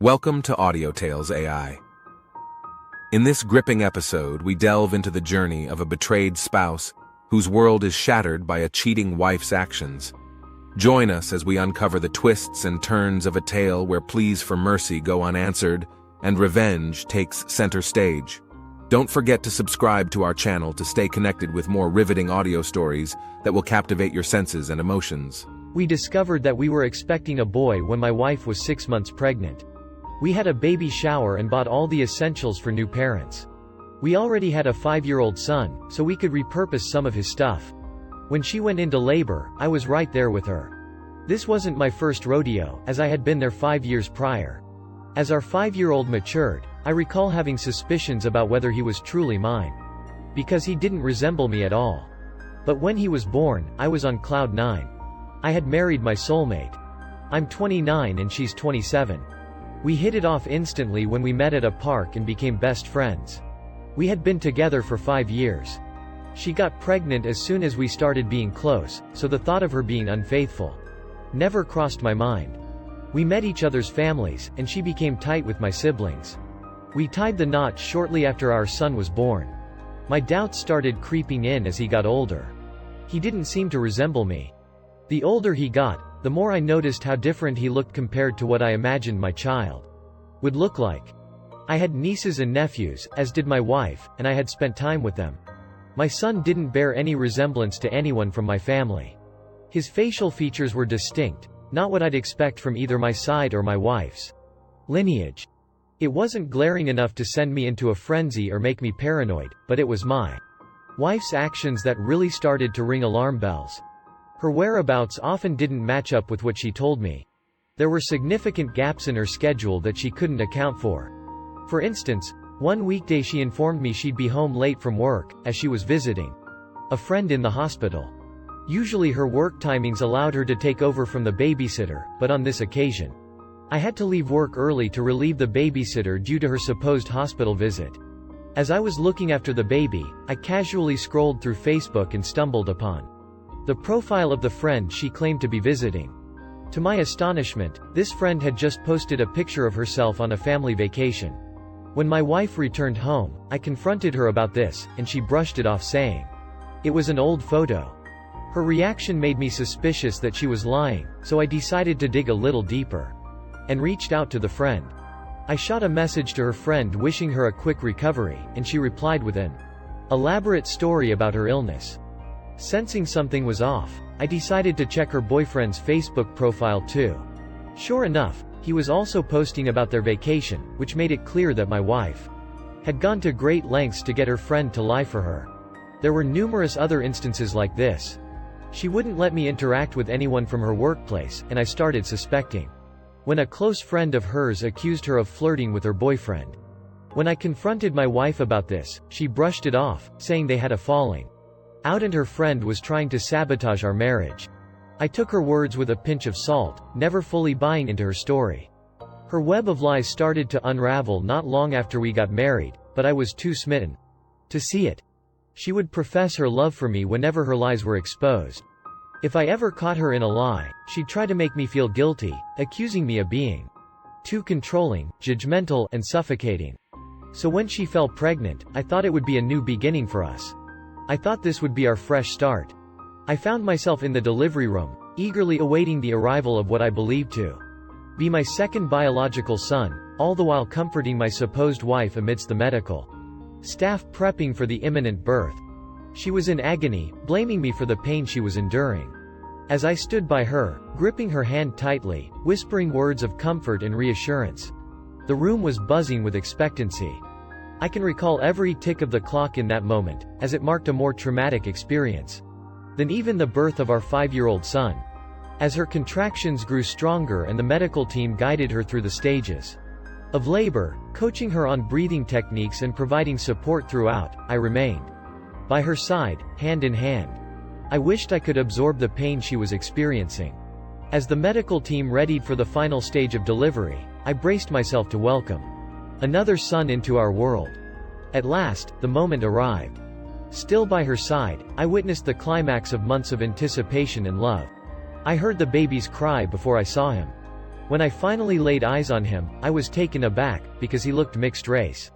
Welcome to Audio Tales AI. In this gripping episode, we delve into the journey of a betrayed spouse whose world is shattered by a cheating wife's actions. Join us as we uncover the twists and turns of a tale where pleas for mercy go unanswered and revenge takes center stage. Don't forget to subscribe to our channel to stay connected with more riveting audio stories that will captivate your senses and emotions. We discovered that we were expecting a boy when my wife was 6 months pregnant. We had a baby shower and bought all the essentials for new parents. We already had a 5-year-old son, so we could repurpose some of his stuff. When she went into labor, I was right there with her. This wasn't my first rodeo, as I had been there 5 years prior. As our 5-year-old matured, I recall having suspicions about whether he was truly mine. Because he didn't resemble me at all. But when he was born, I was on cloud 9. I had married my soulmate. I'm 29 and she's 27. We hit it off instantly when we met at a park and became best friends. We had been together for 5 years. She got pregnant as soon as we started being close, so the thought of her being unfaithful never crossed my mind. We met each other's families, and she became tight with my siblings. We tied the knot shortly after our son was born. My doubts started creeping in as he got older. He didn't seem to resemble me. The older he got, the more I noticed how different he looked compared to what I imagined my child would look like. I had nieces and nephews, as did my wife, and I had spent time with them. My son didn't bear any resemblance to anyone from my family. His facial features were distinct, not what I'd expect from either my side or my wife's lineage. It wasn't glaring enough to send me into a frenzy or make me paranoid, but it was my wife's actions that really started to ring alarm bells. Her whereabouts often didn't match up with what she told me. There were significant gaps in her schedule that she couldn't account for. For instance, one weekday she informed me she'd be home late from work, as she was visiting a friend in the hospital. Usually her work timings allowed her to take over from the babysitter, but on this occasion, I had to leave work early to relieve the babysitter due to her supposed hospital visit. As I was looking after the baby, I casually scrolled through Facebook and stumbled upon the profile of the friend she claimed to be visiting. To my astonishment, this friend had just posted a picture of herself on a family vacation. When my wife returned home, I confronted her about this, and she brushed it off saying it was an old photo. Her reaction made me suspicious that she was lying, so I decided to dig a little deeper and reached out to the friend. I shot a message to her friend wishing her a quick recovery, and she replied with an elaborate story about her illness. Sensing something was off, I decided to check her boyfriend's Facebook profile too. Sure enough, he was also posting about their vacation, which made it clear that my wife had gone to great lengths to get her friend to lie for her. There were numerous other instances like this. She wouldn't let me interact with anyone from her workplace, and I started suspecting when a close friend of hers accused her of flirting with her boyfriend. When I confronted my wife about this, she brushed it off, saying they had a falling out and her friend was trying to sabotage our marriage. I took her words with a pinch of salt, never fully buying into her story. Her web of lies started to unravel not long after we got married, but I was too smitten to see it. She would profess her love for me whenever her lies were exposed. If I ever caught her in a lie, she'd try to make me feel guilty, accusing me of being too controlling, judgmental, and suffocating. So when she fell pregnant, I thought it would be a new beginning for us. I thought this would be our fresh start. I found myself in the delivery room, eagerly awaiting the arrival of what I believed to be my second biological son, all the while comforting my supposed wife amidst the medical staff prepping for the imminent birth. She was in agony, blaming me for the pain she was enduring. As I stood by her, gripping her hand tightly, whispering words of comfort and reassurance, the room was buzzing with expectancy. I can recall every tick of the clock in that moment, as it marked a more traumatic experience than even the birth of our 5-year-old son. As her contractions grew stronger and the medical team guided her through the stages of labor, coaching her on breathing techniques and providing support throughout, I remained by her side, hand in hand. I wished I could absorb the pain she was experiencing. As the medical team readied for the final stage of delivery, I braced myself to welcome another son into our world. At last, the moment arrived. Still by her side, I witnessed the climax of months of anticipation and love. I heard the baby's cry before I saw him. When I finally laid eyes on him, I was taken aback, because he looked mixed race.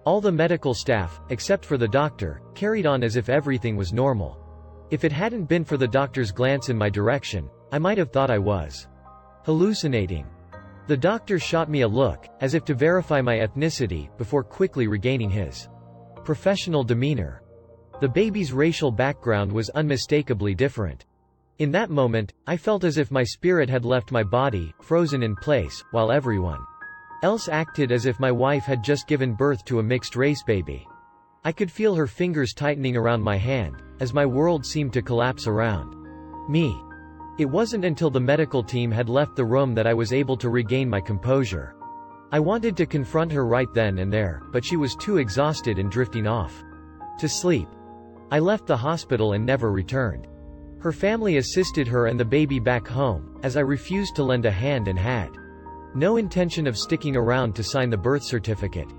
All the medical staff, except for the doctor, carried on as if everything was normal. If it hadn't been for the doctor's glance in my direction, I might have thought I was hallucinating. The doctor shot me a look, as if to verify my ethnicity, before quickly regaining his professional demeanor. The baby's racial background was unmistakably different. In that moment, I felt as if my spirit had left my body, frozen in place, while everyone else acted as if my wife had just given birth to a mixed-race baby. I could feel her fingers tightening around my hand, as my world seemed to collapse around me. It wasn't until the medical team had left the room that I was able to regain my composure. I wanted to confront her right then and there, but she was too exhausted and drifting off to sleep. I left the hospital and never returned. Her family assisted her and the baby back home, as I refused to lend a hand and had no intention of sticking around to sign the birth certificate.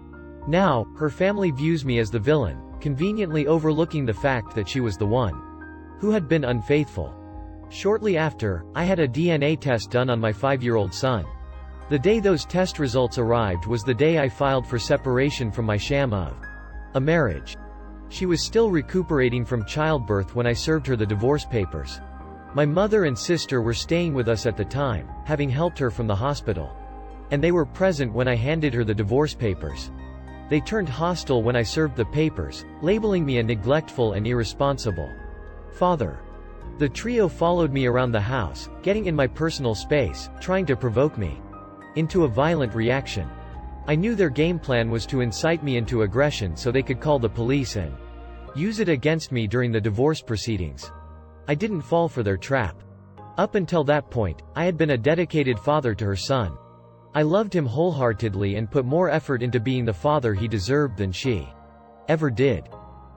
Now, her family views me as the villain, conveniently overlooking the fact that she was the one who had been unfaithful. Shortly after, I had a DNA test done on my 5-year-old son. The day those test results arrived was the day I filed for separation from my sham of a marriage. She was still recuperating from childbirth when I served her the divorce papers. My mother and sister were staying with us at the time, having helped her from the hospital. And they were present when I handed her the divorce papers. They turned hostile when I served the papers, labeling me a neglectful and irresponsible father. The trio followed me around the house, getting in my personal space, trying to provoke me into a violent reaction. I knew their game plan was to incite me into aggression so they could call the police and use it against me during the divorce proceedings. I didn't fall for their trap. Up until that point, I had been a dedicated father to her son. I loved him wholeheartedly and put more effort into being the father he deserved than she ever did.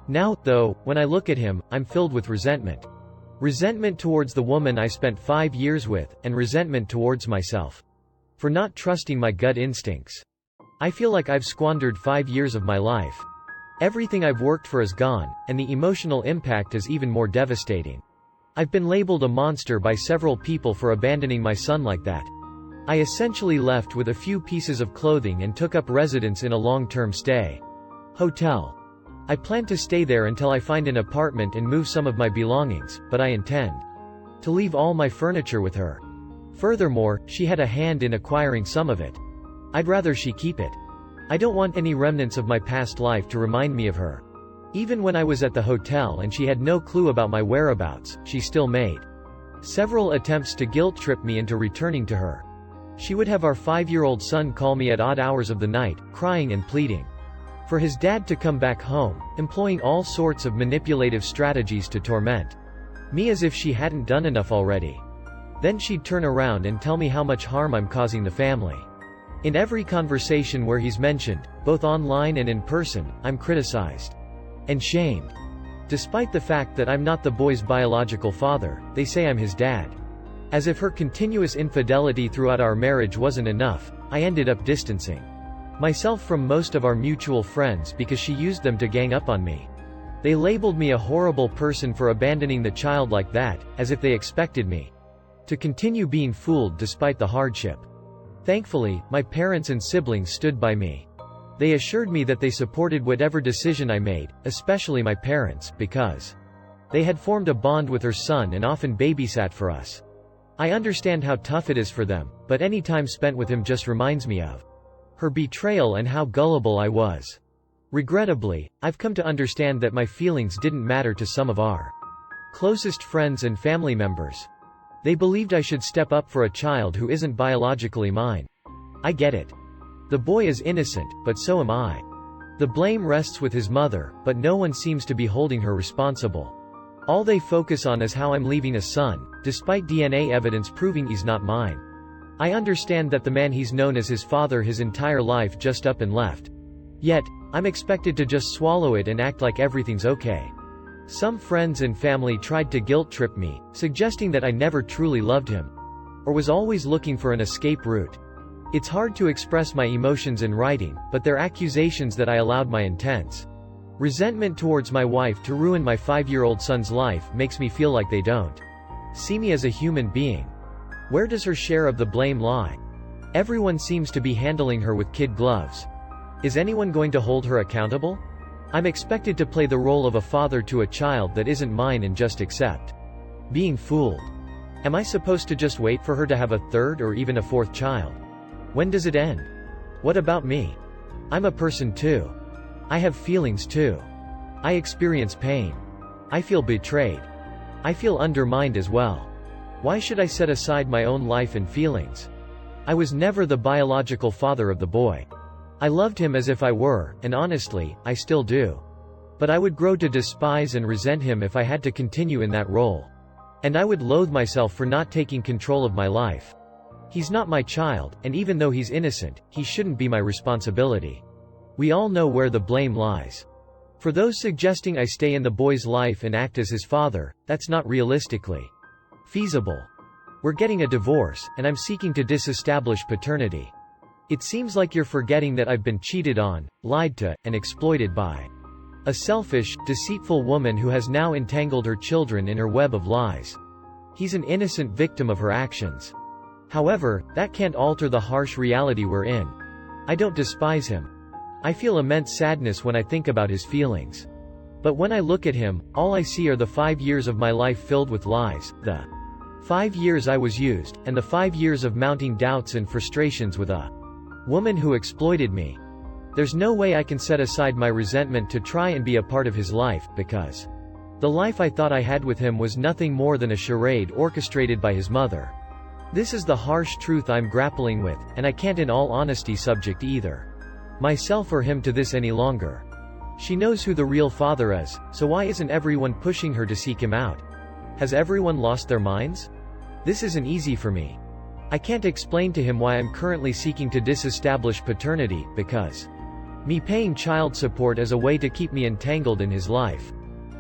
Now, though, when I look at him, I'm filled with resentment. Resentment towards the woman I spent 5 years with, and resentment towards myself for not trusting my gut instincts. I feel like I've squandered 5 years of my life. Everything I've worked for is gone, and the emotional impact is even more devastating. I've been labeled a monster by several people for abandoning my son like that. I essentially left with a few pieces of clothing and took up residence in a long-term stay hotel. I plan to stay there until I find an apartment and move some of my belongings, but I intend to leave all my furniture with her. Furthermore, she had a hand in acquiring some of it. I'd rather she keep it. I don't want any remnants of my past life to remind me of her. Even when I was at the hotel and she had no clue about my whereabouts, she still made several attempts to guilt-trip me into returning to her. She would have our 5-year-old son call me at odd hours of the night, crying and pleading for his dad to come back home, employing all sorts of manipulative strategies to torment me as if she hadn't done enough already. Then she'd turn around and tell me how much harm I'm causing the family. In every conversation where he's mentioned, both online and in person, I'm criticized and shamed. Despite the fact that I'm not the boy's biological father, they say I'm his dad. As if her continuous infidelity throughout our marriage wasn't enough, I ended up distancing myself from most of our mutual friends because she used them to gang up on me. They labeled me a horrible person for abandoning the child like that, as if they expected me to continue being fooled despite the hardship. Thankfully, my parents and siblings stood by me. They assured me that they supported whatever decision I made, especially my parents, because they had formed a bond with her son and often babysat for us. I understand how tough it is for them, but any time spent with him just reminds me of her betrayal and how gullible I was. Regrettably, I've come to understand that my feelings didn't matter to some of our closest friends and family members. They believed I should step up for a child who isn't biologically mine. I get it. The boy is innocent, but so am I. The blame rests with his mother, but no one seems to be holding her responsible. All they focus on is how I'm leaving a son, despite DNA evidence proving he's not mine. I understand that the man he's known as his father his entire life just up and left. Yet, I'm expected to just swallow it and act like everything's okay. Some friends and family tried to guilt-trip me, suggesting that I never truly loved him, or was always looking for an escape route. It's hard to express my emotions in writing, but their accusations that I allowed my intense resentment towards my wife to ruin my 5-year-old son's life makes me feel like they don't see me as a human being. Where does her share of the blame lie? Everyone seems to be handling her with kid gloves. Is anyone going to hold her accountable? I'm expected to play the role of a father to a child that isn't mine and just accept being fooled. Am I supposed to just wait for her to have a third or even a fourth child? When does it end? What about me? I'm a person too. I have feelings too. I experience pain. I feel betrayed. I feel undermined as well. Why should I set aside my own life and feelings? I was never the biological father of the boy. I loved him as if I were, and honestly, I still do. But I would grow to despise and resent him if I had to continue in that role. And I would loathe myself for not taking control of my life. He's not my child, and even though he's innocent, he shouldn't be my responsibility. We all know where the blame lies. For those suggesting I stay in the boy's life and act as his father, that's not realistically feasible. We're getting a divorce, and I'm seeking to disestablish paternity. It seems like you're forgetting that I've been cheated on, lied to, and exploited by a selfish, deceitful woman who has now entangled her children in her web of lies. He's an innocent victim of her actions. However, that can't alter the harsh reality we're in. I don't despise him. I feel immense sadness when I think about his feelings. But when I look at him, all I see are the 5 years of my life filled with lies, the 5 years I was used, and the 5 years of mounting doubts and frustrations with a woman who exploited me. There's no way I can set aside my resentment to try and be a part of his life, because the life I thought I had with him was nothing more than a charade orchestrated by his mother. This is the harsh truth I'm grappling with, and I can't in all honesty subject either myself or him to this any longer. She knows who the real father is, so why isn't everyone pushing her to seek him out? Has everyone lost their minds? This isn't easy for me. I can't explain to him why I'm currently seeking to disestablish paternity, because me paying child support as a way to keep me entangled in his life.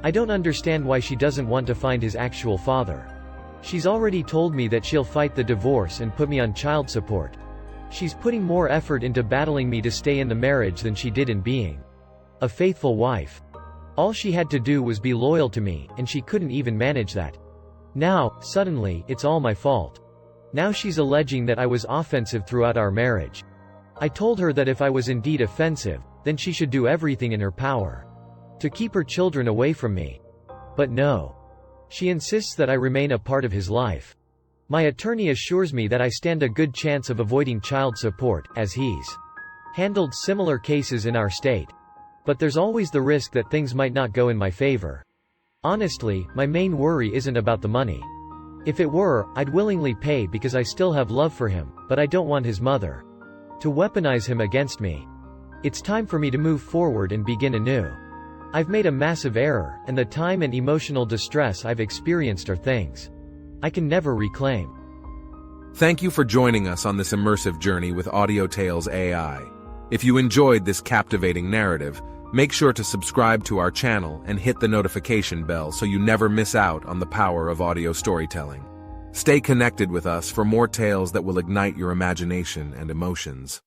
I don't understand why she doesn't want to find his actual father. She's already told me that she'll fight the divorce and put me on child support. She's putting more effort into battling me to stay in the marriage than she did in being a faithful wife. All she had to do was be loyal to me, and she couldn't even manage that. Now, suddenly, it's all my fault. Now she's alleging that I was offensive throughout our marriage. I told her that if I was indeed offensive, then she should do everything in her power to keep her children away from me. But no. She insists that I remain a part of his life. My attorney assures me that I stand a good chance of avoiding child support, as he's handled similar cases in our state. But there's always the risk that things might not go in my favor. Honestly, my main worry isn't about the money. If it were, I'd willingly pay because I still have love for him, but I don't want his mother to weaponize him against me. It's time for me to move forward and begin anew. I've made a massive error, and the time and emotional distress I've experienced are things I can never reclaim. Thank you for joining us on this immersive journey with Audio Tales AI. If you enjoyed this captivating narrative, make sure to subscribe to our channel and hit the notification bell so you never miss out on the power of audio storytelling. Stay connected with us for more tales that will ignite your imagination and emotions.